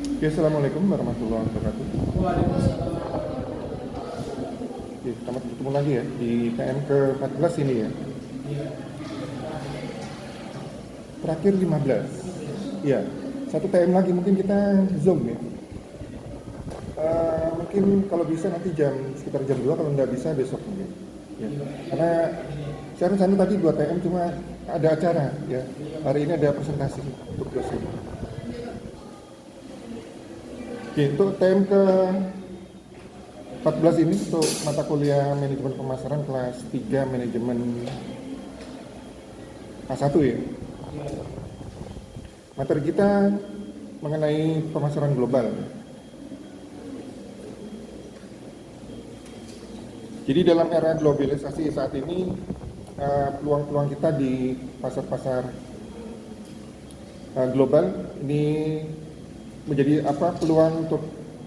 Oke, Assalamualaikum warahmatullahi wabarakatuh. Waalaikumsalam. Oke, selamat bertemu lagi ya di TM ke-14 ini ya. Iya. Terakhir 15. Iya, satu TM lagi mungkin kita Zoom ya. Mungkin kalau bisa nanti sekitar jam 2, kalau nggak bisa besok mungkin. Ya. Karena saya rencana tadi 2 TM cuma ada acara ya. Hari ini ada presentasi untuk dosen. Oke, untuk TM ke 14 ini untuk mata kuliah manajemen pemasaran kelas 3 manajemen A1 ya. Materi kita mengenai pemasaran global. Jadi dalam era globalisasi saat ini, peluang-peluang kita di pasar-pasar global ini menjadi peluang untuk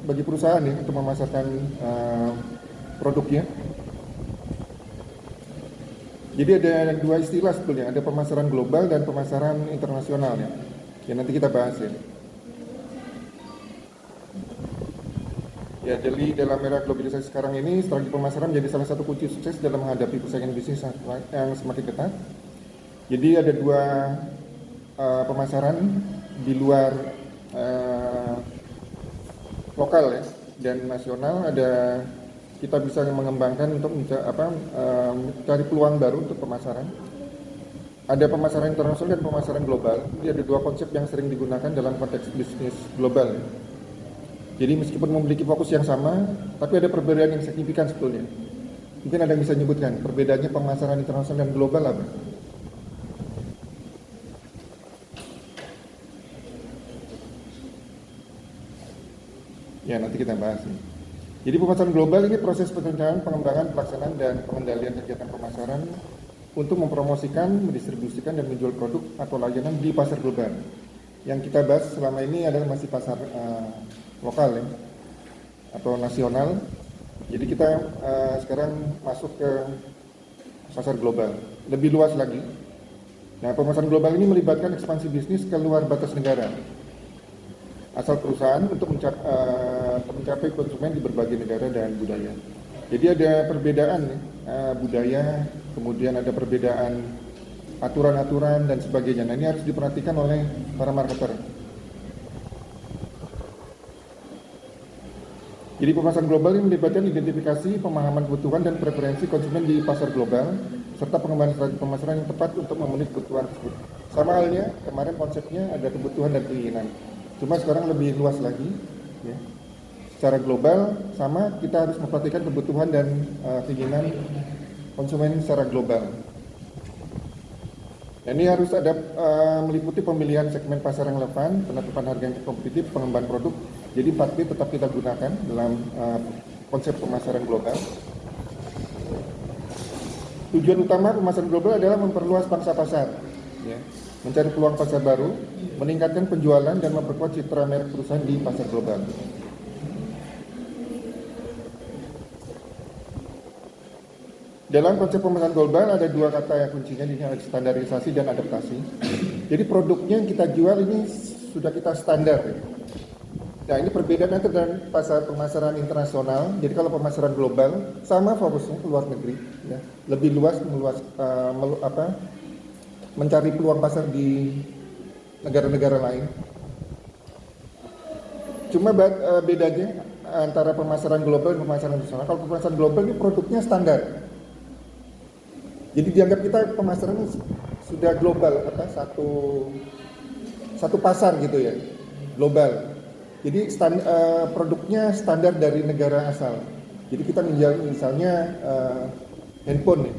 bagi perusahaan ya untuk memasarkan produknya. Jadi ada dua istilah sebetulnya, ada pemasaran global dan pemasaran internasional ya. Ya nanti kita bahas ya. Ya, jadi dalam era globalisasi sekarang ini, strategi pemasaran menjadi salah satu kunci sukses dalam menghadapi persaingan bisnis yang semakin ketat. Jadi ada dua pemasaran di luar lokal ya dan nasional. Ada kita bisa mengembangkan untuk mencari peluang baru untuk pemasaran. Ada pemasaran internasional dan pemasaran global. Jadi ada dua konsep yang sering digunakan dalam konteks bisnis global. Jadi meskipun memiliki fokus yang sama, tapi ada perbedaan yang signifikan sebetulnya. Mungkin ada yang bisa menyebutkan perbedaannya pemasaran internasional dan global apa? Ya nanti kita bahas ini. Jadi pemasaran global ini proses perencanaan, pengembangan, pelaksanaan, dan pengendalian kegiatan pemasaran untuk mempromosikan, mendistribusikan, dan menjual produk atau layanan di pasar global. Yang kita bahas selama ini adalah masih pasar lokal ya, atau nasional. Jadi kita sekarang masuk ke pasar global, lebih luas lagi. Nah, pemasaran global ini melibatkan ekspansi bisnis ke luar batas negara asal perusahaan untuk mencapai konsumen di berbagai negara dan budaya. Jadi ada perbedaan budaya, kemudian ada perbedaan aturan-aturan dan sebagainya. Nah, ini harus diperhatikan oleh para marketer. Jadi pemasaran global ini melibatkan identifikasi, pemahaman kebutuhan dan preferensi konsumen di pasar global, serta pengembangan strategi pemasaran yang tepat untuk memenuhi kebutuhan tersebut. Sama halnya, kemarin konsepnya ada kebutuhan dan keinginan. Cuma sekarang lebih luas lagi. Ya. Secara global, sama kita harus memperhatikan kebutuhan dan keinginan konsumen secara global. Dan ini harus ada meliputi pemilihan segmen pasar yang relevan, penetapan harga yang kompetitif, pengembangan produk. Jadi 4P tetap kita gunakan dalam konsep pemasaran global. Tujuan utama pemasaran global adalah memperluas pangsa pasar, ya, mencari peluang pasar baru, meningkatkan penjualan dan memperkuat citra merek perusahaan di pasar global. Dalam konsep pemasaran global ada dua kata yang kuncinya, ini adalah standarisasi dan adaptasi. Jadi produknya yang kita jual ini sudah kita standar. Ya. Nah, ini perbedaannya dengan pasar pemasaran internasional. Jadi kalau pemasaran global sama fokusnya ke luar negeri, ya, lebih luas, mencari peluang pasar di negara-negara lain. Cuma bedanya antara pemasaran global dan pemasaran internasional. Kalau pemasaran global ini produknya standar. Jadi dianggap kita pemasaran sudah global, satu pasar gitu ya, global. Jadi produknya standar dari negara asal. Jadi kita menjual misalnya handphone,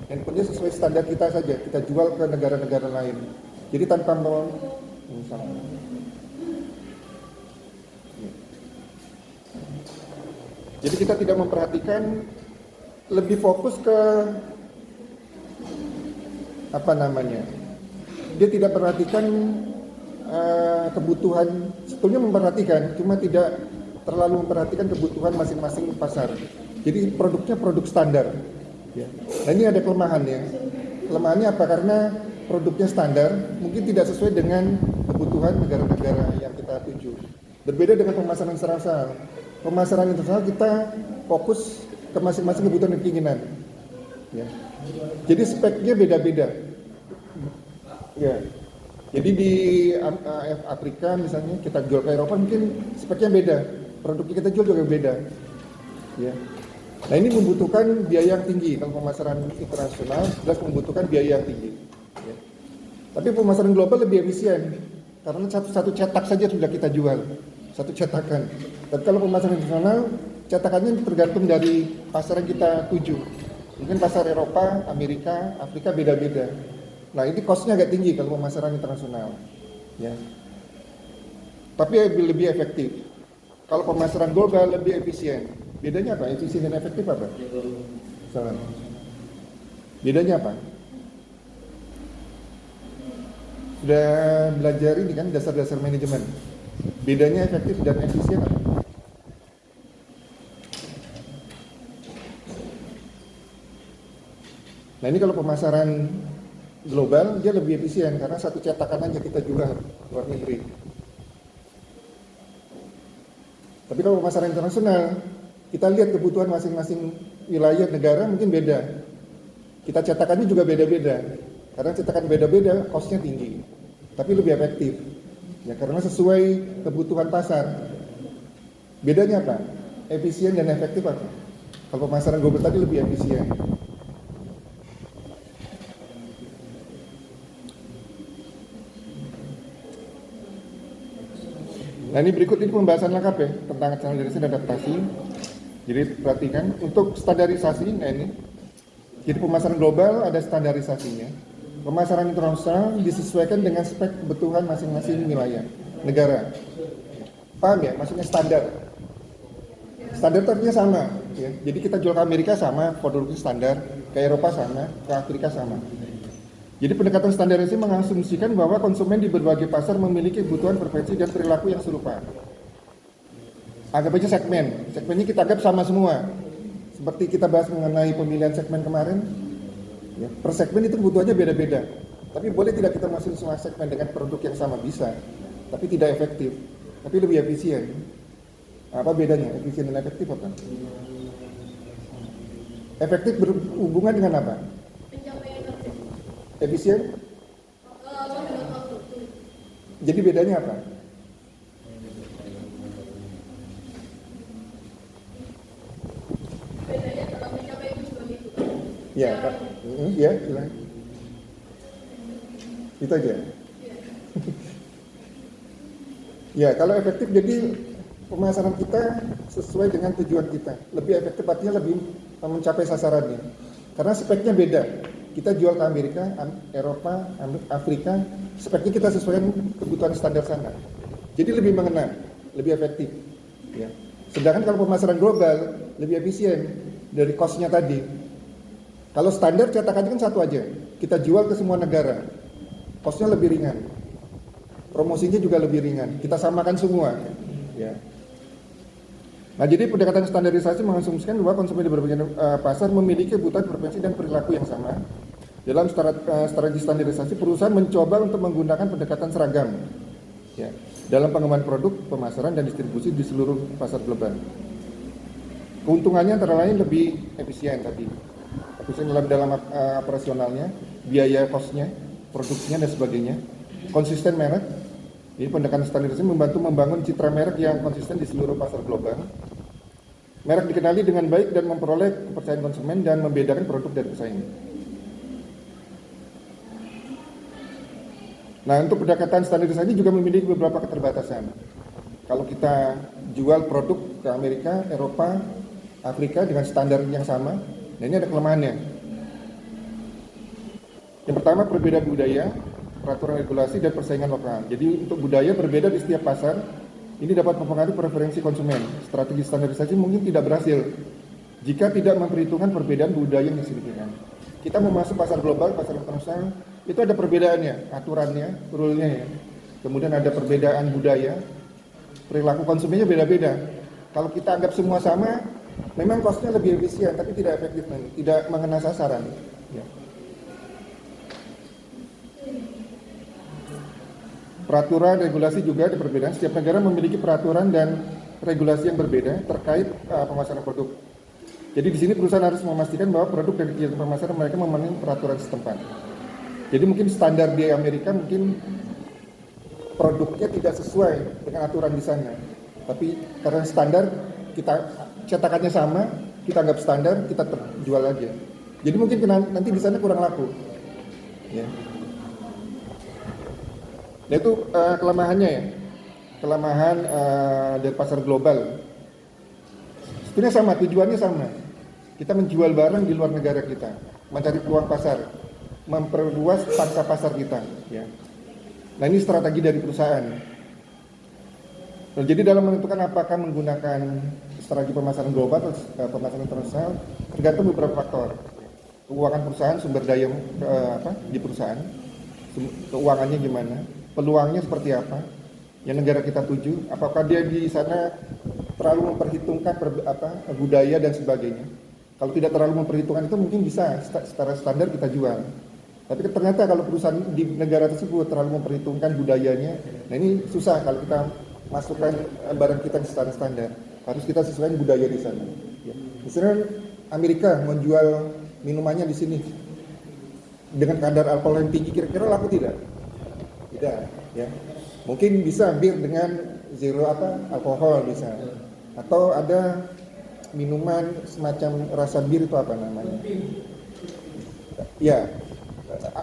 handphonenya sesuai standar kita saja. Kita jual ke negara-negara lain. Jadi tanpa misalnya. Jadi kita tidak memperhatikan, lebih fokus ke dia tidak perhatikan kebutuhan, sebetulnya memperhatikan, cuma tidak terlalu memperhatikan kebutuhan masing-masing pasar. Jadi produknya produk standar. Ya. Nah ini ada kelemahannya. Kelemahannya apa? Karena produknya standar, mungkin tidak sesuai dengan kebutuhan negara-negara yang kita tuju. Berbeda dengan pemasaran internasional. Pemasaran internasional kita fokus ke masing-masing kebutuhan dan keinginan. Ya. Jadi speknya beda-beda. Ya. Jadi di Afrika misalnya kita jual ke Eropa mungkin speknya beda, produk kita jual juga beda. Ya. Nah ini membutuhkan biaya yang tinggi. Kalau pemasaran internasional jelas membutuhkan biaya yang tinggi. Ya. Tapi pemasaran global lebih efisien karena satu cetak saja sudah kita jual, satu cetakan. Tapi kalau pemasaran internasional cetakannya tergantung dari pasar yang kita tuju. Mungkin pasar Eropa, Amerika, Afrika beda-beda. Nah ini cost-nya agak tinggi kalau pemasaran internasional, ya. Tapi lebih efektif. Kalau pemasaran global lebih efisien. Bedanya apa? Efisien dan efektif apa? Salah. Bedanya apa? Sudah belajar ini kan dasar-dasar manajemen. Bedanya efektif dan efisien apa? Nah ini kalau pemasaran global dia lebih efisien karena satu cetakan aja kita jual luar negeri. Tapi kalau pemasaran internasional kita lihat kebutuhan masing-masing wilayah negara mungkin beda. Kita cetakannya juga beda-beda karena cetakan beda-beda cost-nya tinggi, tapi lebih efektif. Ya karena sesuai kebutuhan pasar. Bedanya apa? Efisien dan efektif apa? Kalau pemasaran global tadi lebih efisien. Nah ini berikut ini pembahasan lengkap ya tentang standarisasi dan adaptasi. Jadi perhatikan untuk standarisasi, nah ini. Jadi pemasaran global ada standarisasinya. Pemasaran internasional disesuaikan dengan spek kebutuhan masing-masing wilayah, negara. Paham ya? Maksudnya standar. Standar artinya sama. Ya. Jadi kita jual ke Amerika sama, produknya standar. Ke Eropa sama, ke Afrika sama. Jadi pendekatan standarisasi mengasumsikan bahwa konsumen di berbagai pasar memiliki kebutuhan preferensi dan perilaku yang serupa. Anggap aja segmen. Segmennya kita anggap sama semua. Seperti kita bahas mengenai pemilihan segmen kemarin. Ya, per segmen itu kebutuhannya beda-beda. Tapi boleh tidak kita masuk semua segmen dengan produk yang sama? Bisa. Tapi tidak efektif. Tapi lebih efisien. Apa bedanya? Efisien dan efektif apa? Efektif berhubungan dengan apa? Efisien? Jadi bedanya apa? Bedanya dalam mencapai tujuan itu. Ya, ya, silakan. Itu aja. Ya, kalau efektif jadi pemasaran kita sesuai dengan tujuan kita. Lebih efektif artinya lebih mencapai sasarannya. Karena speknya beda. Kita jual ke Amerika, Eropa, Afrika, speknya kita sesuaikan kebutuhan standar sana. Jadi lebih mengena, lebih efektif. Ya. Sedangkan kalau pemasaran global lebih efisien dari cost-nya tadi. Kalau standar cetakannya kan satu aja, kita jual ke semua negara, cost-nya lebih ringan, promosinya juga lebih ringan, kita samakan semua. Ya. Nah, jadi pendekatan standarisasi mengasumsikan bahwa konsumen di berbagai pasar memiliki kebutuhan preferensi dan perilaku yang sama. Dalam strategi standarisasi, perusahaan mencoba untuk menggunakan pendekatan seragam ya, dalam pengembangan produk, pemasaran, dan distribusi di seluruh pasar global. Keuntungannya antara lain lebih efisien tadi, efisien dalam operasionalnya, biaya cost-nya, produksinya, dan sebagainya. Konsisten merek. Jadi pendekatan standarisasi membantu membangun citra merek yang konsisten di seluruh pasar global. Merek dikenali dengan baik dan memperoleh kepercayaan konsumen dan membedakan produk dari pesaing. Nah, untuk pendekatan standarisasi juga memiliki beberapa keterbatasan. Kalau kita jual produk ke Amerika, Eropa, Afrika dengan standar yang sama, nah ini ada kelemahannya. Yang pertama, perbedaan budaya, peraturan regulasi, dan persaingan lokal. Jadi untuk budaya berbeda di setiap pasar, ini dapat mempengaruhi preferensi konsumen. Strategi standarisasi mungkin tidak berhasil jika tidak memperhitungkan perbedaan budaya yang signifikan. Kita mau masuk pasar global, pasar internasional, itu ada perbedaannya, aturannya, rule-nya ya. Kemudian ada perbedaan budaya, perilaku konsumennya beda-beda. Kalau kita anggap semua sama, memang cost-nya lebih efisien, tapi tidak efektif, tidak mengena sasaran. Ya. Peraturan, regulasi juga ada perbedaan. Setiap negara memiliki peraturan dan regulasi yang berbeda terkait pemasaran produk. Jadi di sini perusahaan harus memastikan bahwa produk dan kegiatan pemasaran mereka memenuhi peraturan setempat. Jadi mungkin standar di Amerika mungkin produknya tidak sesuai dengan aturan di sana. Tapi karena standar kita cetakannya sama, kita anggap standar, kita jual aja. Jadi mungkin nanti di sana kurang laku. Ya. Nah itu kelemahannya ya, kelemahan dari pasar global. Sebenarnya sama, tujuannya sama. Kita menjual barang di luar negara kita, mencari peluang pasar, memperluas pangsa pasar kita. Ya. Nah ini strategi dari perusahaan. Nah, jadi dalam menentukan apakah menggunakan strategi pemasaran global atau pemasaran internasional, tergantung beberapa faktor. Keuangan perusahaan, sumber daya di perusahaan, keuangannya gimana, peluangnya seperti apa, yang negara kita tuju, apakah dia di sana terlalu memperhitungkan budaya dan sebagainya. Kalau tidak terlalu memperhitungkan itu mungkin bisa secara standar kita jual. Tapi ternyata kalau perusahaan di negara tersebut terlalu memperhitungkan budayanya, nah ini susah kalau kita masukkan barang kita secara standar. Harus kita sesuaikan budaya di sana. Ya. Misalnya Amerika menjual minumannya di sini dengan kadar alkohol yang tinggi, kira-kira laku tidak? Tidak, ya. Mungkin bisa bir dengan zero alkohol bisa. Atau ada minuman semacam rasa bir itu apa namanya? Ya,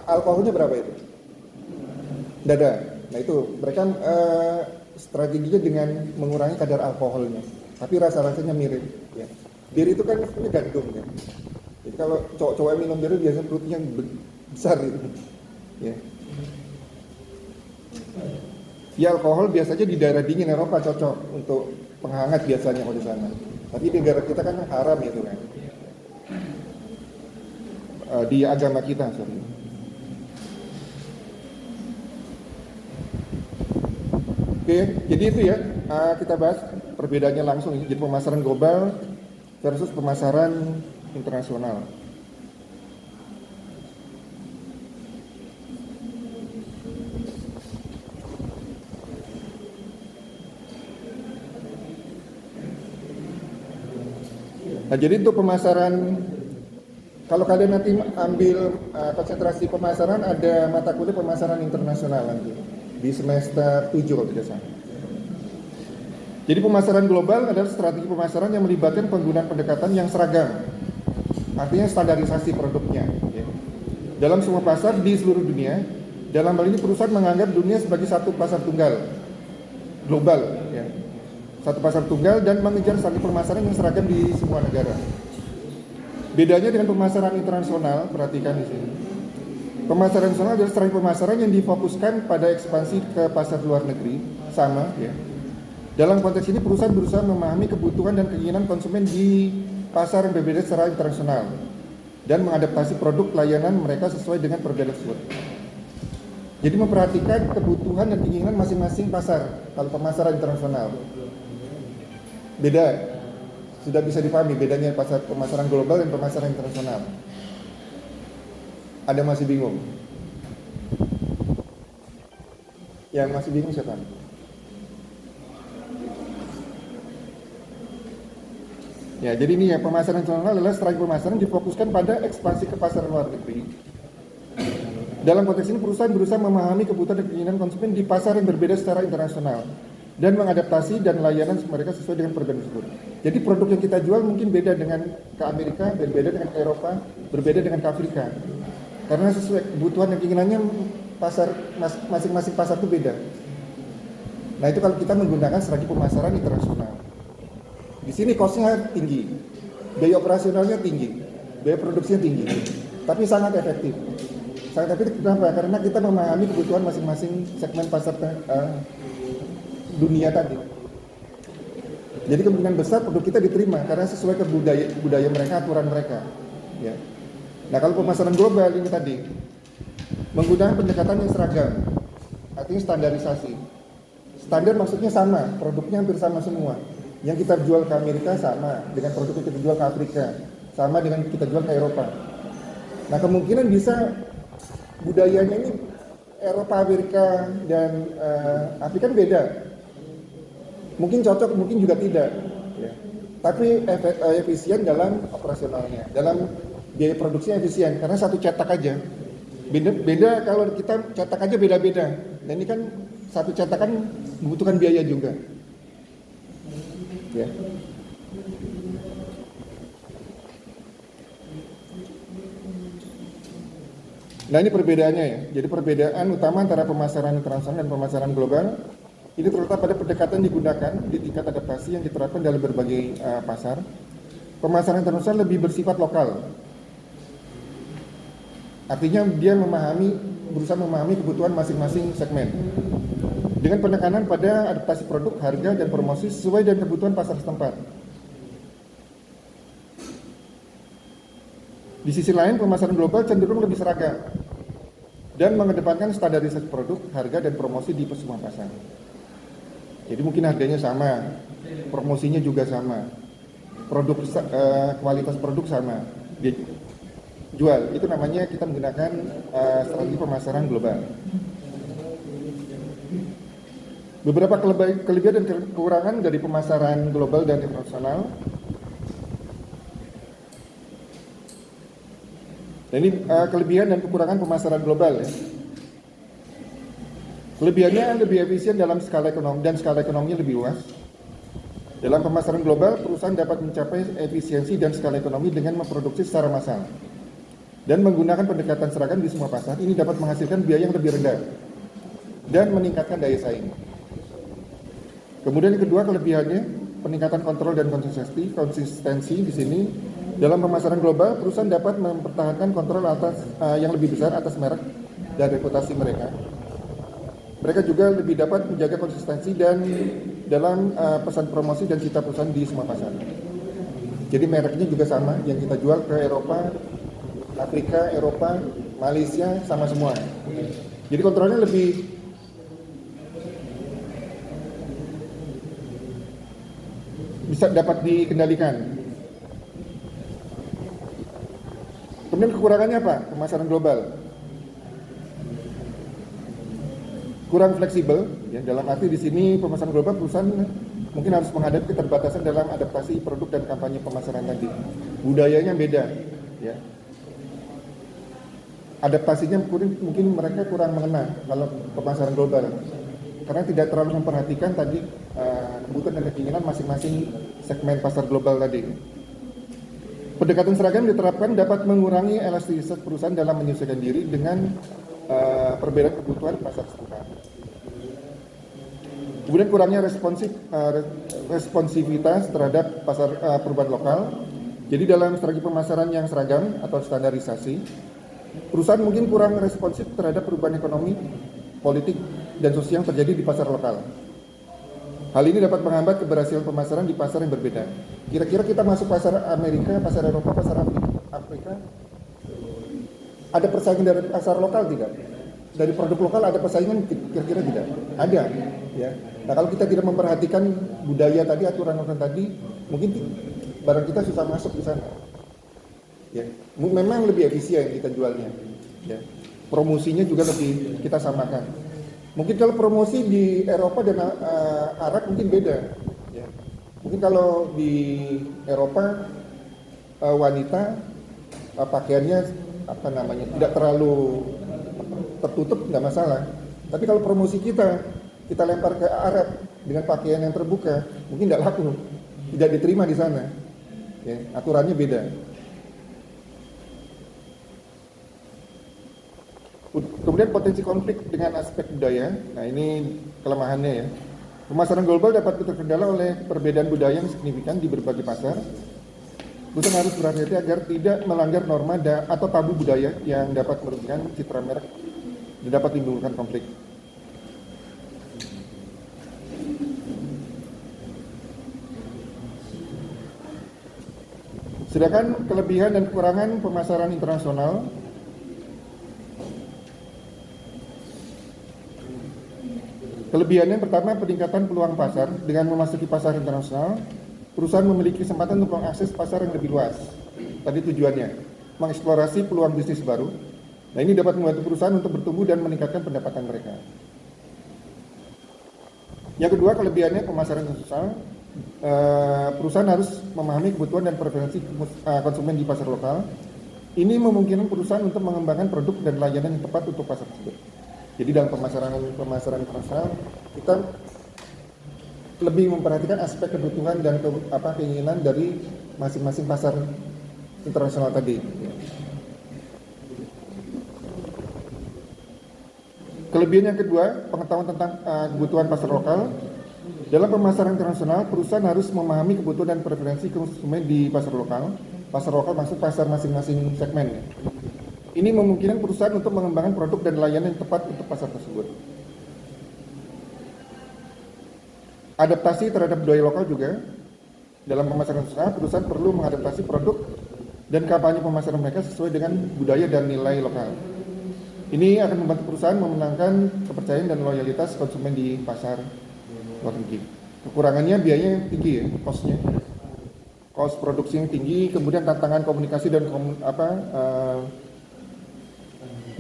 alkoholnya berapa itu? Tidak ada. Nah itu mereka strateginya dengan mengurangi kadar alkoholnya, tapi rasa-rasanya mirip. Ya. Bir itu kan sebenarnya gandum ya. Jadi kalau cowok-cowok minum bir biasanya perutnya besar gitu. Ya. Ya alkohol biasanya di daerah dingin Eropa cocok untuk penghangat biasanya kalau di sana. Tapi di negara kita kan haram itu kan. Di agama kita sorry. Oke, jadi itu ya kita bahas perbedaannya langsung. Jadi pemasaran global versus pemasaran internasional. Nah, jadi untuk pemasaran, kalau kalian nanti ambil konsentrasi pemasaran, ada mata kuliah pemasaran internasional nanti di semester 7 kalau tidak salah. Jadi pemasaran global adalah strategi pemasaran yang melibatkan penggunaan pendekatan yang seragam, artinya standarisasi produknya. Ya. Dalam semua pasar di seluruh dunia, dalam hal ini perusahaan menganggap dunia sebagai satu pasar tunggal global. Ya. Satu pasar tunggal dan mengejar strategi pemasaran yang seragam di semua negara. Bedanya dengan pemasaran internasional, perhatikan di sini. Pemasaran internasional adalah strategi pemasaran yang difokuskan pada ekspansi ke pasar luar negeri, sama ya. Dalam konteks ini perusahaan berusaha memahami kebutuhan dan keinginan konsumen di pasar yang berbeda secara internasional dan mengadaptasi produk layanan mereka sesuai dengan perbedaan tersebut. Jadi memperhatikan kebutuhan dan keinginan masing-masing pasar kalau pemasaran internasional. Beda, sudah bisa dipahami bedanya pasar pemasaran global dan pemasaran internasional. Ada masih bingung? Yang masih bingung siapa? Ya, jadi ini ya pemasaran internasional adalah strategi pemasaran difokuskan pada ekspansi ke pasar luar negeri. Dalam konteks ini perusahaan berusaha memahami kebutuhan dan keinginan konsumen di pasar yang berbeda secara internasional dan mengadaptasi dan layanan mereka sesuai dengan perbedaan tersebut. Jadi produk yang kita jual mungkin beda dengan ke Amerika, berbeda dengan ke Eropa, berbeda dengan ke Afrika. Karena sesuai kebutuhan dan keinginannya masing-masing pasar itu beda. Nah itu kalau kita menggunakan strategi pemasaran internasional. Di sini cost-nya tinggi, biaya operasionalnya tinggi, biaya produksinya tinggi, tapi sangat efektif. Sangat efektif kenapa? Karena kita memahami kebutuhan masing-masing segmen pasar dunia tadi. Jadi kemungkinan besar produk kita diterima karena sesuai ke budaya mereka, aturan mereka. Ya. Nah kalau pemasaran global ini tadi menggunakan pendekatan yang seragam, artinya standarisasi. Standar maksudnya sama, produknya hampir sama semua. Yang kita jual ke Amerika sama dengan produk yang kita jual ke Afrika, sama dengan kita jual ke Eropa. Nah kemungkinan bisa budayanya ini Eropa, Amerika, dan Afrika kan beda. Mungkin cocok, mungkin juga tidak. Ya. Tapi efisien dalam operasionalnya, dalam biaya produksinya efisien, karena satu cetak aja. Beda kalau kita cetak aja beda-beda. Nah ini kan satu cetakan membutuhkan biaya juga. Ya. Nah ini perbedaannya ya. Jadi perbedaan utama antara pemasaran internasional dan pemasaran global ini terletak pada pendekatan digunakan di tingkat adaptasi yang diterapkan dalam berbagai pasar. Pemasaran internasional lebih bersifat lokal. Artinya dia berusaha memahami kebutuhan masing-masing segmen. Dengan penekanan pada adaptasi produk, harga, dan promosi sesuai dengan kebutuhan pasar setempat. Di sisi lain, pemasaran global cenderung lebih seragam dan mengedepankan standarisasi produk, harga, dan promosi di semua pasar. Jadi mungkin harganya sama, promosinya juga sama, kualitas produk sama. Jual, itu namanya kita menggunakan strategi pemasaran global. Beberapa kelebihan dan kekurangan dari pemasaran global dan internasional. Nah, ini kelebihan dan kekurangan pemasaran global ya. Kelebihannya lebih efisien dalam skala ekonomi dan skala ekonominya lebih luas. Dalam pemasaran global, perusahaan dapat mencapai efisiensi dan skala ekonomi dengan memproduksi secara massal dan menggunakan pendekatan seragam di semua pasar. Ini dapat menghasilkan biaya yang lebih rendah dan meningkatkan daya saing. Kemudian yang kedua kelebihannya, peningkatan kontrol dan konsistensi di sini. Dalam pemasaran global, perusahaan dapat mempertahankan kontrol yang lebih besar atas merek dan reputasi mereka. Mereka juga lebih dapat menjaga konsistensi dan dalam pesan promosi dan cita perusahaan di semua pasar. Jadi mereknya juga sama, yang kita jual ke Eropa, Afrika, Eropa, Malaysia, sama semua. Jadi kontrolnya lebih bisa dapat dikendalikan. Kemudian kekurangannya apa? Pemasaran global kurang fleksibel, ya, dalam arti di sini pemasaran global perusahaan mungkin harus menghadapi keterbatasan dalam adaptasi produk dan kampanye pemasaran tadi. Budayanya beda, ya. Adaptasinya mungkin mereka kurang mengenal kalau pemasaran global, karena tidak terlalu memperhatikan tadi kebutuhan dan keinginan masing-masing segmen pasar global tadi. Pendekatan seragam diterapkan dapat mengurangi elastisitas perusahaan dalam menyesuaikan diri dengan perbedaan kebutuhan pasar setempat. Kemudian kurangnya responsivitas terhadap pasar perubahan lokal. Jadi dalam strategi pemasaran yang seragam atau standarisasi, perusahaan mungkin kurang responsif terhadap perubahan ekonomi, politik, dan sosial yang terjadi di pasar lokal. Hal ini dapat menghambat keberhasilan pemasaran di pasar yang berbeda. Kira-kira kita masuk pasar Amerika, pasar Eropa, pasar Afrika, ada persaingan dari pasar lokal tidak? Dari produk lokal ada persaingan kira-kira tidak? Ada, ya. Nah kalau kita tidak memperhatikan budaya tadi, aturan-aturan tadi, mungkin barang kita susah masuk di sana. Ya, memang lebih efisien kita jualnya. Ya. Promosinya juga lebih kita samakan. Mungkin kalau promosi di Eropa dan Arab mungkin beda. Ya. Mungkin kalau di Eropa wanita pakaiannya tidak terlalu tertutup, nggak masalah. Tapi kalau promosi kita lempar ke Arab dengan pakaian yang terbuka, mungkin nggak laku, tidak diterima di sana. Ya, aturannya beda. Kemudian potensi konflik dengan aspek budaya. Nah ini kelemahannya ya. Pemasaran global dapat terkendala oleh perbedaan budaya yang signifikan di berbagai pasar. Perusahaan harus berhati-hati agar tidak melanggar norma atau tabu budaya yang dapat merugikan citra merek dan dapat menimbulkan konflik. Sedangkan kelebihan dan kekurangan pemasaran internasional. Kelebihannya pertama, peningkatan peluang pasar. Dengan memasuki pasar internasional, perusahaan memiliki kesempatan untuk mengakses pasar yang lebih luas. Tadi tujuannya, mengeksplorasi peluang bisnis baru, Nah, ini dapat membantu perusahaan untuk bertumbuh dan meningkatkan pendapatan mereka. Yang kedua, kelebihannya pemasaran transversal. Perusahaan harus memahami kebutuhan dan preferensi konsumen di pasar lokal. Ini memungkinkan perusahaan untuk mengembangkan produk dan layanan yang tepat untuk pasar tersebut. Jadi dalam pemasaran transversal, kita lebih memperhatikan aspek kebutuhan dan keinginan dari masing-masing pasar internasional tadi. Kelebihan yang kedua, pengetahuan tentang kebutuhan pasar lokal. Dalam pemasaran internasional, perusahaan harus memahami kebutuhan dan preferensi konsumen di pasar lokal. Pasar lokal maksud pasar masing-masing segmen. Ini memungkinkan perusahaan untuk mengembangkan produk dan layanan yang tepat untuk pasar tersebut. Adaptasi terhadap budaya lokal juga. Dalam pemasaran internasional, perusahaan perlu mengadaptasi produk dan kampanye pemasaran mereka sesuai dengan budaya dan nilai lokal. Ini akan membantu perusahaan memenangkan kepercayaan dan loyalitas konsumen di pasar luar negeri. Kekurangannya biayanya tinggi ya, cost produksi yang tinggi, kemudian tantangan komunikasi dan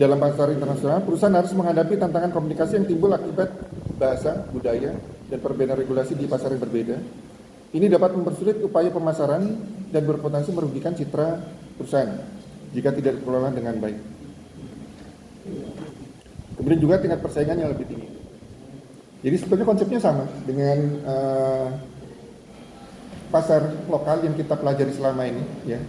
dalam pasar internasional, perusahaan harus menghadapi tantangan komunikasi yang timbul akibat bahasa, budaya, dan perbedaan regulasi di pasar yang berbeda. Ini dapat mempersulit upaya pemasaran dan berpotensi merugikan citra perusahaan jika tidak dikelola dengan baik. Kemudian juga tingkat persaingan yang lebih tinggi. Jadi sebetulnya konsepnya sama dengan pasar lokal yang kita pelajari selama ini, ya.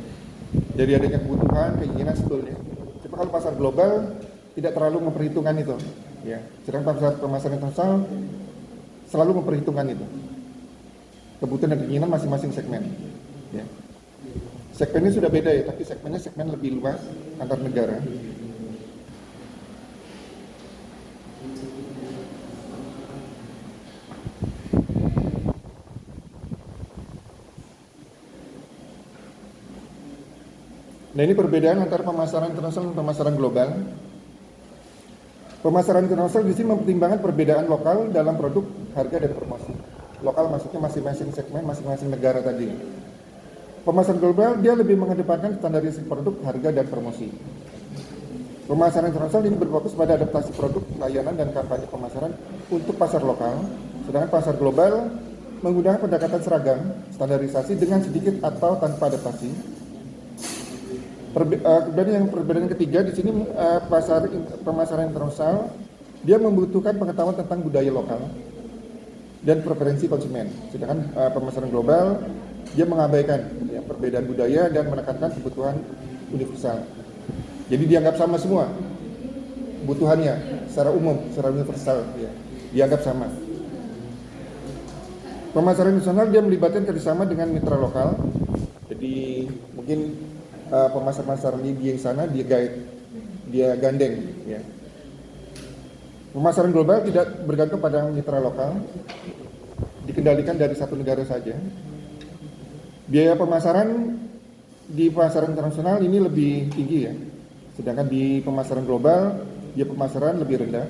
Jadi adanya kebutuhan, keinginan sebetulnya. Tapi kalau pasar global tidak terlalu memperhitungkan itu, ya. Sedangkan pasar pemasaran internasional selalu memperhitungkan itu. Kebutuhan dan keinginan masing-masing segmen, ya. Segmennya sudah beda ya, tapi segmennya segmen lebih luas antar negara. Nah, ini perbedaan antara pemasaran internasional dan pemasaran global. Pemasaran internasional di sini mempertimbangkan perbedaan lokal dalam produk, harga, dan promosi. Lokal maksudnya masing-masing segmen, masing-masing negara tadi. Pemasaran global dia lebih mengedepankan standarisasi produk, harga, dan promosi. Pemasaran internasional ini berfokus pada adaptasi produk, layanan, dan kampanye pemasaran untuk pasar lokal. Sedangkan pasar global menggunakan pendekatan seragam, standarisasi dengan sedikit atau tanpa adaptasi. Kemudian yang perbedaan ketiga di sini pemasaran internasional dia membutuhkan pengetahuan tentang budaya lokal dan preferensi konsumen. Sedangkan pemasaran global dia mengabaikan ya, perbedaan budaya dan menekankan kebutuhan universal. Jadi dianggap sama semua kebutuhannya secara umum, secara universal ya, dianggap sama. Pemasaran internasional dia melibatkan kerjasama dengan mitra lokal. Jadi mungkin pemasar-pemasar di yang sana dia guide, dia gandeng ya. Pemasaran global tidak bergantung pada mitra lokal, dikendalikan dari satu negara saja. Biaya pemasaran di pasaran internasional ini lebih tinggi ya, sedangkan di pemasaran global biaya pemasaran lebih rendah.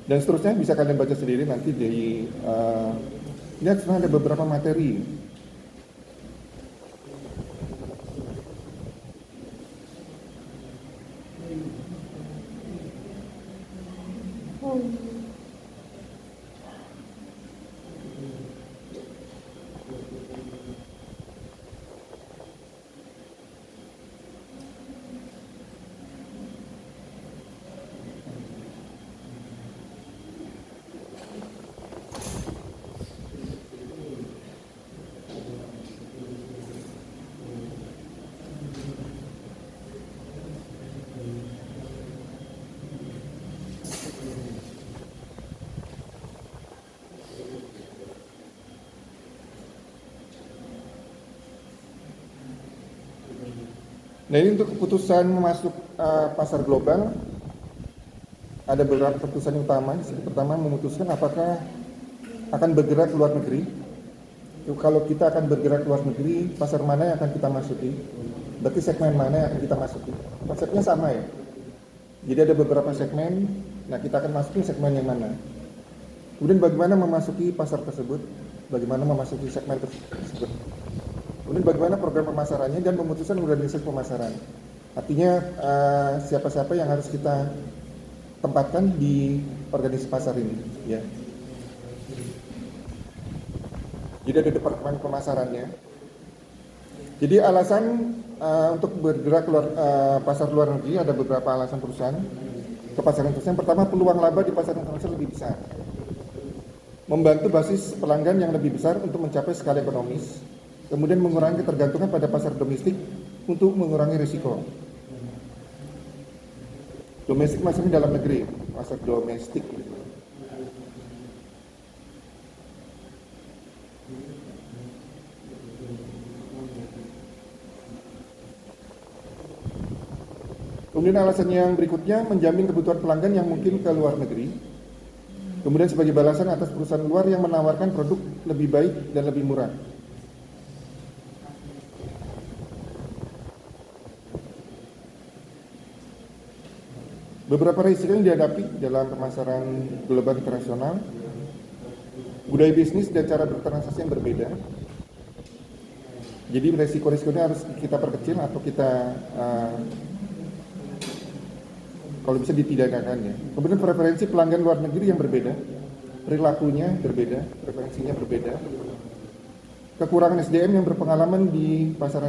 Dan seterusnya bisa kalian baca sendiri nanti di lihat sebenarnya ada beberapa materi. Nah, ini untuk keputusan masuk pasar global ada beberapa keputusan utama. Pertama, memutuskan apakah akan bergerak ke luar negeri. Kalau kita akan bergerak ke luar negeri, pasar mana yang akan kita masuki? Berarti segmen mana yang akan kita masuki? Konsepnya sama ya. Jadi ada beberapa segmen. Nah, kita akan masuki segmen yang mana? Kemudian bagaimana memasuki pasar tersebut? Bagaimana memasuki segmen tersebut? Kemudian bagaimana program pemasarannya dan memutuskan organisasi pemasaran. Artinya siapa-siapa yang harus kita tempatkan di organisasi pasar ini, ya. Jadi ada departemen pemasarannya. Jadi alasan untuk bergerak keluar pasar luar negeri ada beberapa alasan perusahaan ke pasar internasional. Yang pertama, peluang laba di pasar internasional lebih besar. Membantu basis pelanggan yang lebih besar untuk mencapai skala ekonomis. Kemudian mengurangi ketergantungan pada pasar domestik untuk mengurangi risiko. Domestik maksudnya dalam negeri, pasar domestik. Kemudian alasan yang berikutnya, menjamin kebutuhan pelanggan yang mungkin ke luar negeri. Kemudian sebagai balasan atas perusahaan luar yang menawarkan produk lebih baik dan lebih murah. Beberapa risiko yang dihadapi dalam pemasaran global internasional, budaya bisnis dan cara bertransaksi yang berbeda. Jadi risiko-risikonya harus kita perkecil atau kita kalau bisa ditidakkan ya. Kemudian preferensi pelanggan luar negeri yang berbeda, perilakunya berbeda, preferensinya berbeda. Kekurangan SDM yang berpengalaman di pasar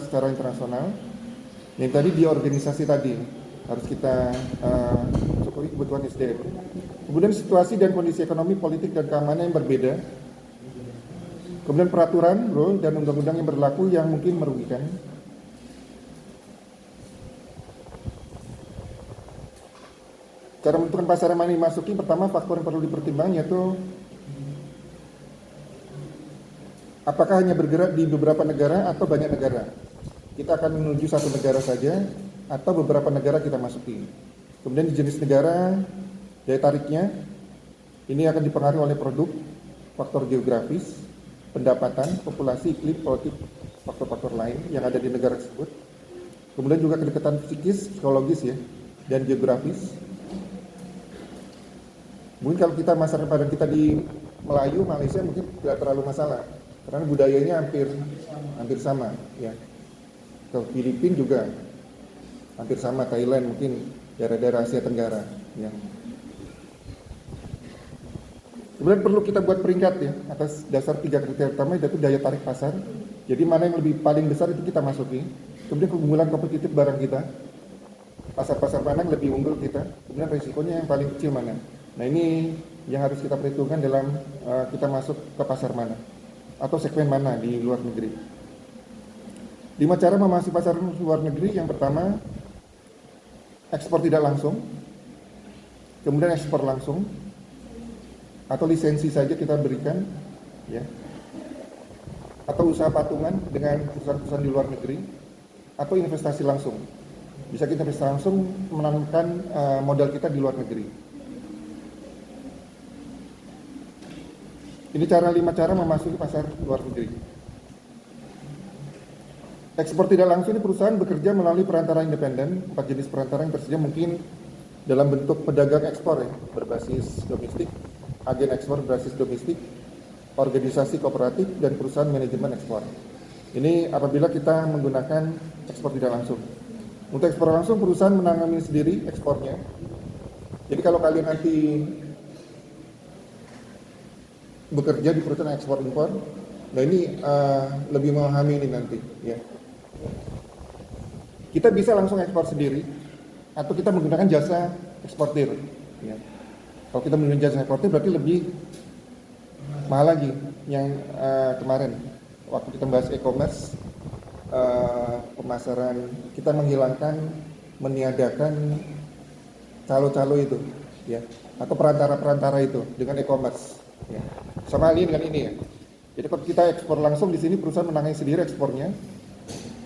secara internasional. Yang tadi di organisasi tadi harus kita syukuri kebutuhan SDM. Kemudian situasi dan kondisi ekonomi, politik dan keamanan yang berbeda. Kemudian peraturan, rule dan undang-undang yang berlaku yang mungkin merugikan. Cara menentukan pasar yang mana dimasuki, pertama faktor yang perlu dipertimbangkan yaitu apakah hanya bergerak di beberapa negara atau banyak negara. Kita akan menuju satu negara saja atau beberapa negara kita masuki. Kemudian di jenis negara, daya tariknya, ini akan dipengaruhi oleh produk, faktor geografis, pendapatan, populasi, iklim, politik, faktor-faktor lain yang ada di negara tersebut. Kemudian juga kedekatan psikis, psikologis ya, dan geografis. Mungkin kalau kita masyarakat padan kita di Melayu, Malaysia mungkin tidak terlalu masalah karena budayanya hampir sama ya. Ke Filipina juga hampir sama, Thailand mungkin daerah-daerah Asia Tenggara ya. Kemudian perlu kita buat peringkat ya atas dasar 3 kriteria utama yaitu daya tarik pasar. Jadi mana yang lebih paling besar itu kita masuki. Kemudian keunggulan kompetitif barang kita. Pasar-pasar mana yang lebih unggul kita. Kemudian risikonya yang paling kecil mana. Nah ini yang harus kita perhitungkan dalam kita masuk ke pasar mana atau segmen mana di luar negeri. 5 cara memasuki pasar luar negeri. Yang pertama, ekspor tidak langsung, kemudian ekspor langsung, atau lisensi saja kita berikan, ya, atau usaha patungan dengan perusahaan-perusahaan di luar negeri, atau investasi langsung. Bisa kita investasi langsung menanamkan modal kita di luar negeri. Ini 5 cara memasuki pasar luar negeri. Ekspor tidak langsung ini perusahaan bekerja melalui perantara independen. 4 jenis perantara yang tersedia mungkin dalam bentuk pedagang ekspor ya, berbasis domestik, agen ekspor berbasis domestik, organisasi kooperatif, dan perusahaan manajemen ekspor. Ini apabila kita menggunakan ekspor tidak langsung. Untuk ekspor langsung perusahaan menangani sendiri ekspornya. Jadi kalau kalian nanti bekerja di perusahaan ekspor impor, nah ini lebih memahami ini nanti ya. Kita bisa langsung ekspor sendiri atau kita menggunakan jasa eksportir ya. Kalau kita menggunakan jasa eksportir berarti lebih mahal lagi. Yang kemarin waktu kita bahas e-commerce, pemasaran, kita meniadakan calo-calo itu ya, atau perantara-perantara itu dengan e-commerce ya. Sama halnya dengan ini ya. Jadi kalau kita ekspor langsung di sini perusahaan menangani sendiri ekspornya.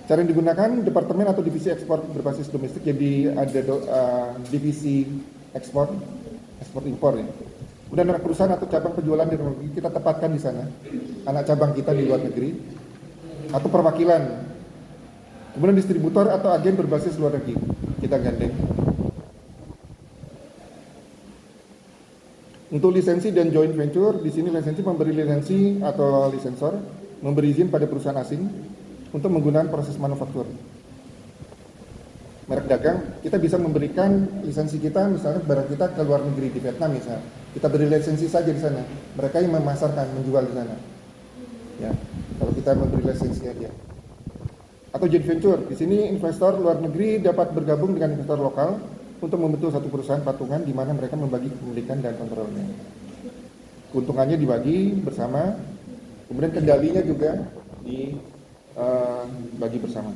Cara yang digunakan departemen atau divisi ekspor berbasis domestik, jadi ada divisi ekspor impor ya. Kemudian anak perusahaan atau cabang penjualan di luar negeri kita tempatkan di sana, anak cabang kita di luar negeri atau perwakilan. Kemudian distributor atau agen berbasis luar negeri kita gandeng. Untuk lisensi dan joint venture, di sini lisensi memberi lisensi atau lisensor. memberi izin pada perusahaan asing untuk menggunakan proses manufaktur. Merek dagang, kita bisa memberikan lisensi kita, misalnya barang kita ke luar negeri, di Vietnam misalnya. Kita beri lisensi saja di sana. Mereka yang memasarkan, menjual di sana. Ya, kalau kita memberi lisensinya dia. Atau joint venture, di sini investor luar negeri dapat bergabung dengan investor lokal untuk membentuk satu perusahaan patungan di mana mereka membagi kepemilikan dan kontrolnya. Keuntungannya dibagi bersama, kemudian kendalinya juga dibagi bersama.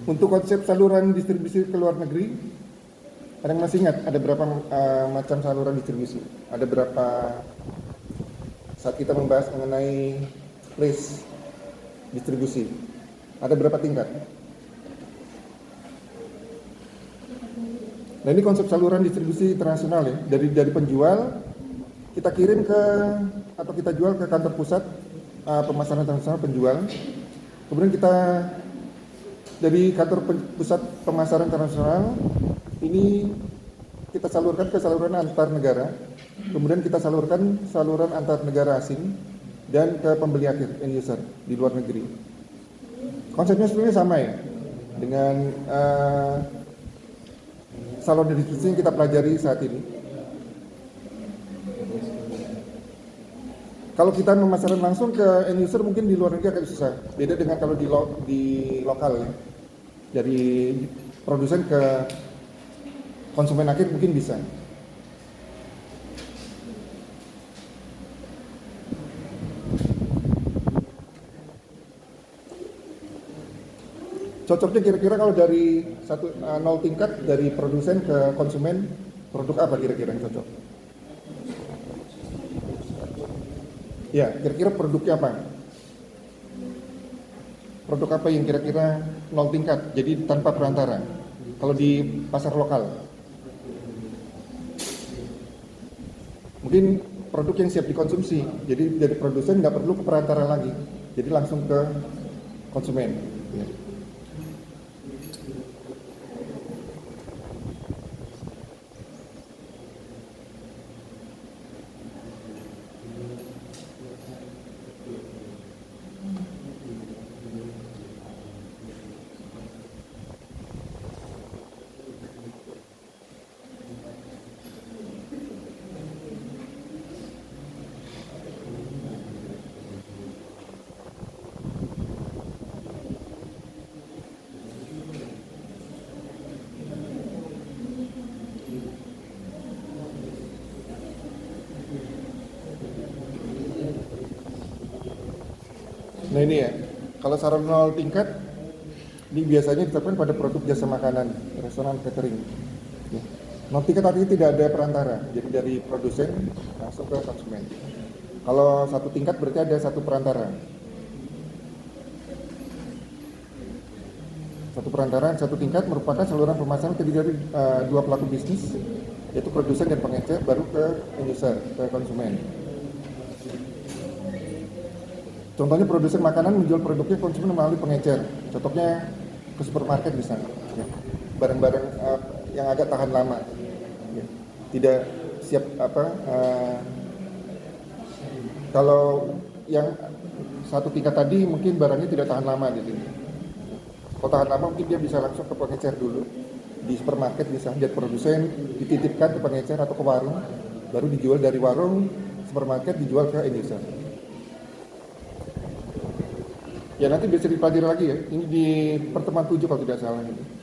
Untuk konsep saluran distribusi ke luar negeri, ada yang masih ingat ada berapa macam saluran distribusi? Ada berapa saat kita membahas mengenai place distribusi? Ada berapa tingkat? Nah, ini konsep saluran distribusi internasional ya. Dari penjual kita kirim ke atau kita jual ke kantor pusat pemasaran internasional penjual. Kemudian kita dari kantor pusat pemasaran internasional ini kita salurkan ke saluran antar negara, kemudian kita salurkan saluran antar negara asing dan ke pembeli akhir end user di luar negeri. Konsepnya sebenarnya sama ya dengan saluran distribusi yang kita pelajari saat ini. Kalau kita memasarkan langsung ke end user mungkin di luar negeri agak susah. Beda dengan kalau di lokal ya. Dari produsen ke konsumen akhir mungkin bisa. Cocoknya kira-kira kalau dari 0 tingkat dari produsen ke konsumen, produk apa kira-kira yang cocok? Ya, kira-kira produknya apa? Produk apa yang kira-kira 0 tingkat, jadi tanpa perantara, kalau di pasar lokal? Mungkin produk yang siap dikonsumsi, jadi dari produsen nggak perlu ke perantara lagi, jadi langsung ke konsumen. Ya. Nah ini ya, kalau saran 0 tingkat, ini biasanya diterapkan pada produk jasa makanan, restoran, catering. Ya. 0 tingkat artinya tidak ada perantara, jadi dari produsen langsung ke konsumen. Kalau 1 tingkat berarti ada 1 perantara. 1 perantara, 1 tingkat merupakan saluran pemasaran terdiri dari 2 pelaku bisnis, yaitu produsen dan pengecer, baru ke end user, ke konsumen. Contohnya produsen makanan menjual produknya konsumen melalui pengecer. Contohnya ke supermarket misalnya. Ya. Barang-barang yang agak tahan lama. Ya. Tidak siap kalau yang 1 tingkat tadi mungkin barangnya tidak tahan lama gitu. Kalau tahan lama mungkin dia bisa langsung ke pengecer dulu di supermarket, bisa lihat produsen, dititipkan ke pengecer atau ke warung, baru dijual dari warung supermarket dijual ke end user. Ya nanti bisa dipelajari lagi ya. Ini di pertemuan 7 kalau tidak salah ini.